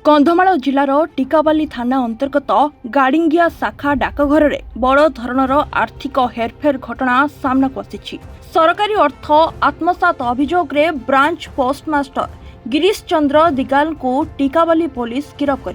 कंधमाल जिलार टिकाबाली थाना अंतर्गत गाड़िंगिया शाखा डाकघर में बड़ धरणर आर्थिक हेरफेर घटना सामना को आसी। सरकारी अर्थ आत्मसात अभियोग रे ब्रांच पोस्टमास्टर गिरीश चंद्र दिगाल को टिकाबाली पुलिस गिरफ्त कर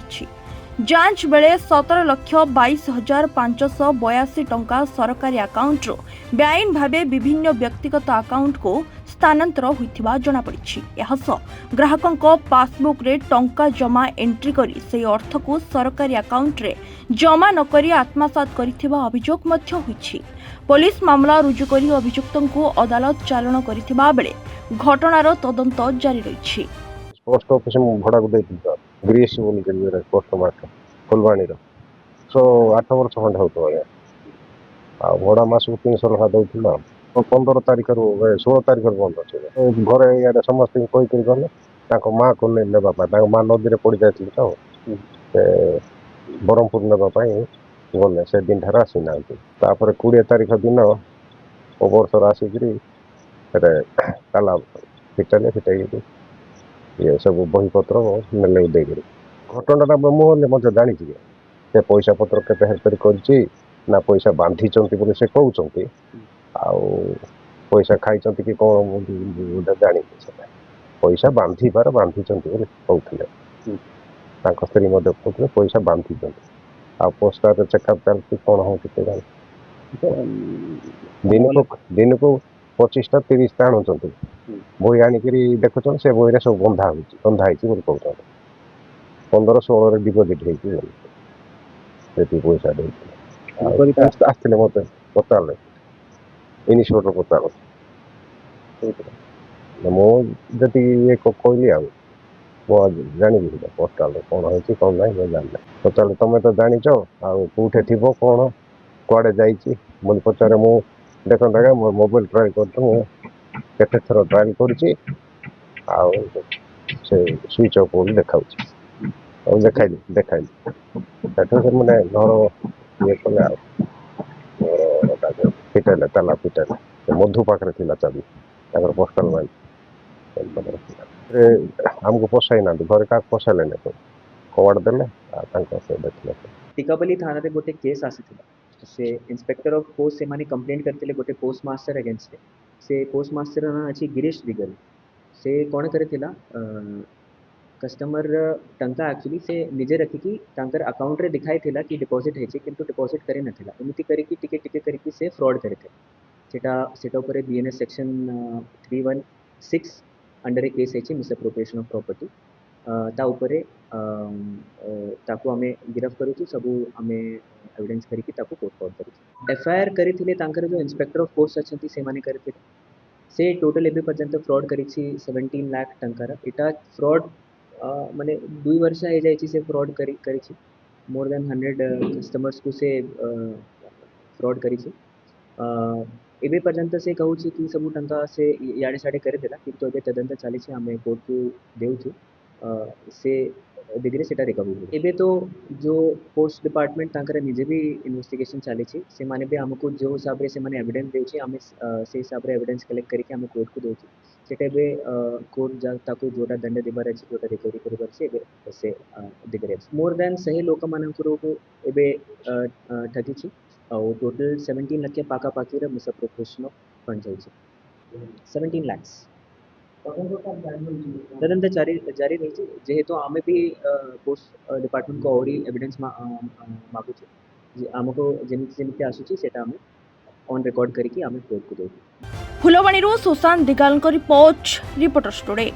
जांच बेले 17,22,582 टंका सरकारी अकाउंट बेआईन भावे विभिन्न व्यक्तिगत अकाउंट को स्थानांतर होइथिबा जणा पड़िछि। एहा सह ग्राहकंक पासबुक रे टंका जमा एंट्री करी से अर्थ को सरकारी अकाउंट रे जमा न करी आत्मसात करिथिबा अभियोग मध्य होइछि। पुलिस मामला रुजु करी अभियुक्तंकु अदालत चालाण करिथिबा बेले घटनार तदंत जारी रहिछि। पोस्ट ऑफिस में भड़ा को देती ग्रीस बोली के पोस्ट मास्टर फुलवाणी सो 8 वर्ष खंडे होतो आ भड़ा मास 300 लखा दउथिला 15 तारीख रु 16 तारीख बंद अछि घरे याडे समस्त कोइ करी गले ताको मां को ने लेबा पा ताको मां नदी रे पड़ी जायति तो से बरमपुर लेबा पाई गले से दिन धरा आसी नांती तापर 20 तारीख दिन ओवर आसी गिरी रे ताला फिटले फिटाई ये सब बही पत्र नेले देगिरी घटनाटा मुझे मत जानी से पैसा पत्र केते हेरफेर करछि ना पैसा बांधी चंती बोले से कहउचंती आ पैसा खाई चंती कि कोन जानी पैसा बांधी चंती बोले कहउथिले तांको स्त्री मध्य कहउथिले पैसा बांधी चंती आ पोस्ट रे चेकअप चलती कोन हो किते जानी दिन को 25 टा 30 टा आनुचंती बही आनिकरी देखुछन से बही रे सब बंधा होइछि बोले कहउछन 15-16 रे डिपोजिट होइछि सेती पैसा देइछि आस्थिले मते पताले इनिशिएटर पताले मो जति ये कहली आ मो जानि भी पोस्टाल कोन होइछि कोन नै मैं जानले पताले तमे तो जानिछो आ कोठे थिबो कोन कुआडे जाइछि मोनि पचारे मो देखन दागा मो मोबाइल ट्राई करतो केते थरो ट्राई करछि आ से स्विच ऑफ होल देखाउछि और देखाई सेठो से मने घर ये कले फिटेले ताला फिटेले मधु पाखरे थिला चाबी ताकर पोस्टल माइन हमको पोसाई ना घर का पोसाले ने कवाड़ देले तांको से देखले टिकाबली थाना रे गोटे केस आसीथिला से इंस्पेक्टर ऑफ पोस्ट से माने कंप्लेंट करथिले गोटे पोस्ट मास्टर अगेंस्ट से पोस्ट मास्टर ना अछि गिरीश दिगल से कोन करथिला कस्टमर टंका एक्चुअली से निजे रखिकी तांकर अकाउंट रे दिखाई थिला कि डिपॉजिट हेछि किंतु डिपॉजिट करे नथिला एमिति करिकी टिके टिके करिकी से फ्रॉड करथे सेटा ऊपर BNS section 316 under a case हेछि मिसअप्रोप्रिएशन ऑफ प्रॉपर्टी ता ऊपर ताको हमें गिरफ्त करूछु सब हमें एविडेंस करिकी ताको कोर्ट फॉर्वर्ड करूछु एफआईआर करिथिले तांकर जो इंस्पेक्टर ऑफ पोस्ट अछंती से माने करथिले से टोटल एबे पर्यंत फ्रॉड करिछि 17 लाख टंकार इटा फ्रॉड माने 2 वर्ष हे जायछि से फ्रॉड करिछि मोर देन 100 कस्टमर्स को से फ्रॉड करिछि एबे पर्यंत से कहूछि कि सब टंका से याडे साडे करे देला किंतु एबे तदंत चलिछि हमें कोर्ट को देउछु से डिग्री सेटा रिकवरी एबे तो जो पोस्ट डिपार्टमेंट तांकर निजे भी इन्वेस्टिगेशन चलिछि से माने भी हमको जो हिसाब रे से माने एविडेंस देउछि हमें से हिसाब रे एविडेंस कलेक्ट करके हमें कोर्ट को देउछि सेटा बे कोर्ट जा ताको जोटा दंड देबार अछि जोटा रिकवरी करबार छै एबे से डिग्री मोर देन सही लोक मानकर को एबे ठगी छी और टोटल 17 लाख के पाका पाकी रे मिसअप्रोप्रिएशन ऑफ फंड जाइछि 17 लाख तदंत जारी रही जेहेतु आमे भी पोस्ट डिपार्टमेंट को और एविडेंस मागु जे हमको जेमिति आसुची सेटा हमें ऑन रिकॉर्ड करके हमें कोर्ट को देउ। Phulbani Sushant Digal report reporters today.